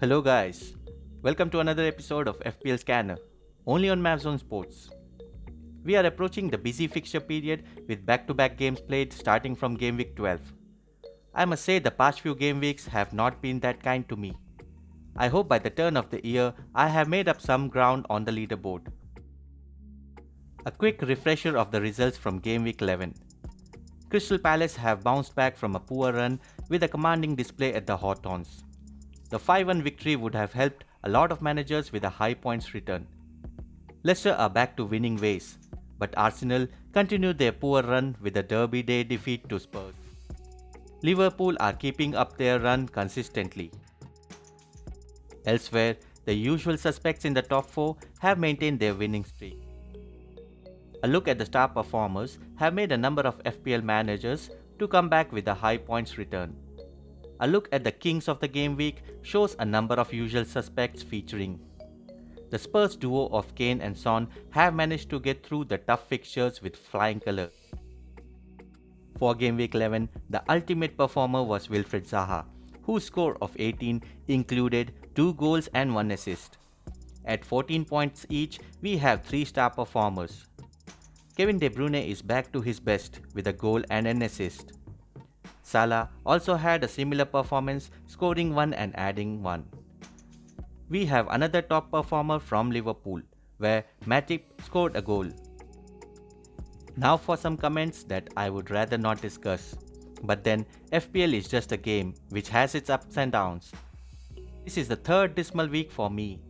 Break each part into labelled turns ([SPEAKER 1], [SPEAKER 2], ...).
[SPEAKER 1] Hello guys, welcome to another episode of FPL Scanner, only on Mavzone Sports. We are approaching the busy fixture period with back-to-back games played starting from Gameweek 12. I must say the past few game weeks have not been that kind to me. I hope by the turn of the year I have made up some ground on the leaderboard. A quick refresher of the results from Gameweek 11. Crystal Palace have bounced back from a poor run with a commanding display at the Hawthorns. The 5-1 victory would have helped a lot of managers with a high points return. Leicester are back to winning ways, but Arsenal continued their poor run with a Derby Day defeat to Spurs. Liverpool are keeping up their run consistently. Elsewhere, the usual suspects in the top 4 have maintained their winning streak. A look at the star performers have made a number of FPL managers to come back with a high points return. A look at the kings of the game week shows a number of usual suspects featuring. The Spurs duo of Kane and Son have managed to get through the tough fixtures with flying colours. For game week 11, the ultimate performer was Wilfried Zaha, whose score of 18 included 2 goals and 1 assist. At 14 points each, we have 3 star performers. Kevin De Bruyne is back to his best with a goal and an assist. Salah also had a similar performance, scoring 1 and adding 1. We have another top performer from Liverpool, where Matip scored a goal. Now for some comments that I would rather not discuss. But then, FPL is just a game which has its ups and downs. This is the third dismal week for me.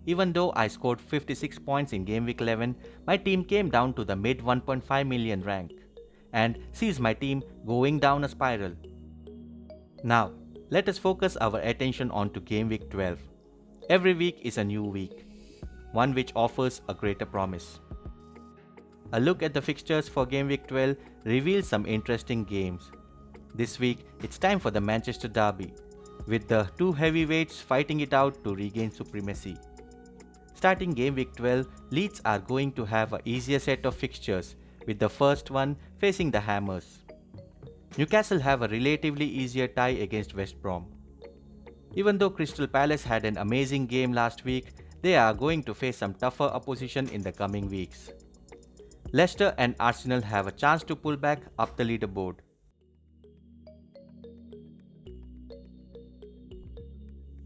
[SPEAKER 1] Even though I scored 56 points in Game Week 11, my team came down to the mid 1.5 million rank and sees my team going down a spiral. Now, let us focus our attention onto Game Week 12. Every week is a new week, one which offers a greater promise. A look at the fixtures for Game Week 12 reveals some interesting games. This week, it's time for the Manchester Derby, with the two heavyweights fighting it out to regain supremacy. Starting Game Week 12, Leeds are going to have an easier set of fixtures, with the first one facing the Hammers. Newcastle have a relatively easier tie against West Brom. Even though Crystal Palace had an amazing game last week, they are going to face some tougher opposition in the coming weeks. Leicester and Arsenal have a chance to pull back up the leaderboard.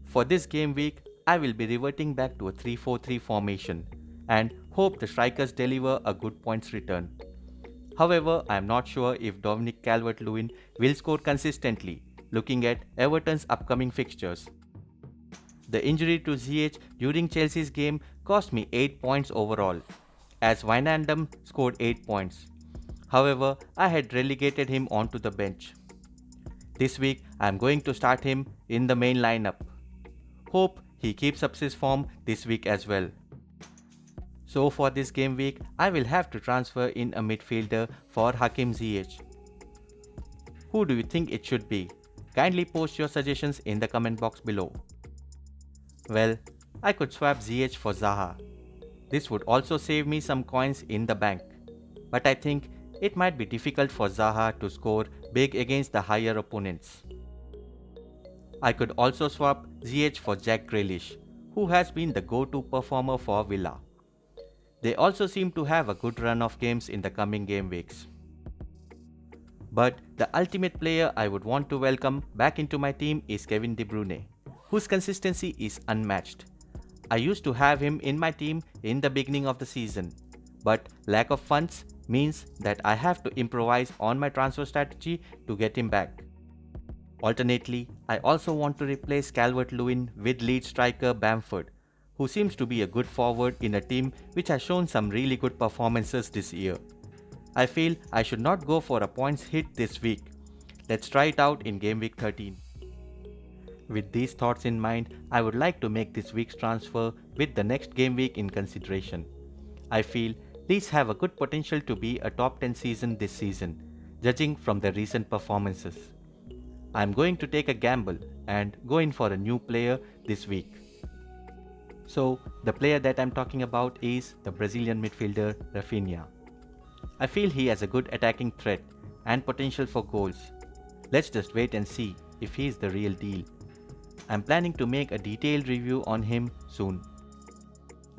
[SPEAKER 1] For this game week, I will be reverting back to a 3-4-3 formation and hope the strikers deliver a good points return. However, I am not sure if Dominic Calvert-Lewin will score consistently, looking at Everton's upcoming fixtures. The injury to Ziyech during Chelsea's game cost me 8 points overall, as Wijnaldum scored 8 points. However, I had relegated him onto the bench. This week, I am going to start him in the main lineup. Hope he keeps up his form this week as well. So for this game week, I will have to transfer in a midfielder for Hakim Ziyech. Who do you think it should be? Kindly post your suggestions in the comment box below. Well, I could swap Ziyech for Zaha. This would also save me some coins in the bank. But I think it might be difficult for Zaha to score big against the higher opponents. I could also swap Ziyech for Jack Grealish, who has been the go-to performer for Villa. They also seem to have a good run of games in the coming game weeks. But the ultimate player I would want to welcome back into my team is Kevin De Bruyne, whose consistency is unmatched. I used to have him in my team in the beginning of the season, but lack of funds means that I have to improvise on my transfer strategy to get him back. Alternately, I also want to replace Calvert-Lewin with lead striker Bamford, who seems to be a good forward in a team which has shown some really good performances this year. I feel I should not go for a points hit this week. Let's try it out in game week 13. With these thoughts in mind, I would like to make this week's transfer with the next game week in consideration. I feel these have a good potential to be a top 10 season this season, judging from their recent performances. I am going to take a gamble and go in for a new player this week. So, the player that I am talking about is the Brazilian midfielder Rafinha. I feel he has a good attacking threat and potential for goals. Let's just wait and see if he is the real deal. I'm planning to make a detailed review on him soon.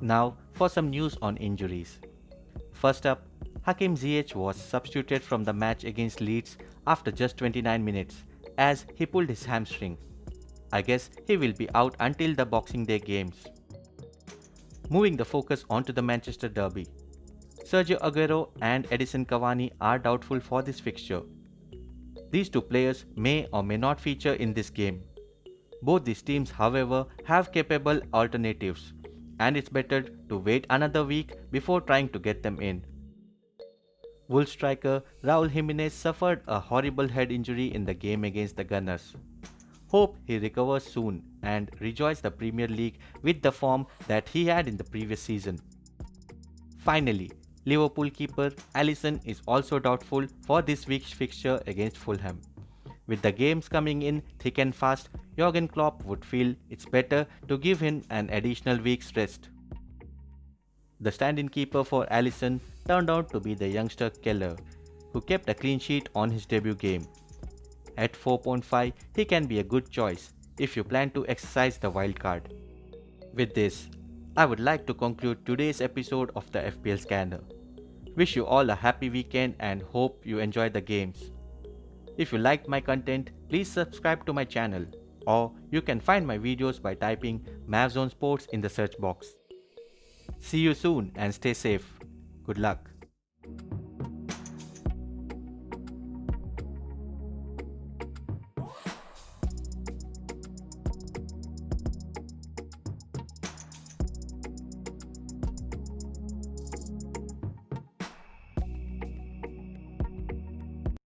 [SPEAKER 1] Now for some news on injuries. First up, Hakim Ziyech was substituted from the match against Leeds after just 29 minutes as he pulled his hamstring. I guess he will be out until the Boxing Day games. Moving the focus onto the Manchester derby. Sergio Aguero and Edison Cavani are doubtful for this fixture. These two players may or may not feature in this game. Both these teams, however, have capable alternatives, and it's better to wait another week before trying to get them in. Wolves striker Raul Jimenez suffered a horrible head injury in the game against the Gunners. Hope he recovers soon and rejoins the Premier League with the form that he had in the previous season. Finally, Liverpool keeper Alisson is also doubtful for this week's fixture against Fulham. With the games coming in thick and fast, Jurgen Klopp would feel it's better to give him an additional week's rest. The stand-in keeper for Alisson turned out to be the youngster Keller, who kept a clean sheet on his debut game. At 4.5, he can be a good choice if you plan to exercise the wild card. With this, I would like to conclude today's episode of the FPL Scanner. Wish you all a happy weekend and hope you enjoy the games. If you liked my content, please subscribe to my channel, or you can find my videos by typing Mavzone Sports in the search box. See you soon and stay safe. Good luck.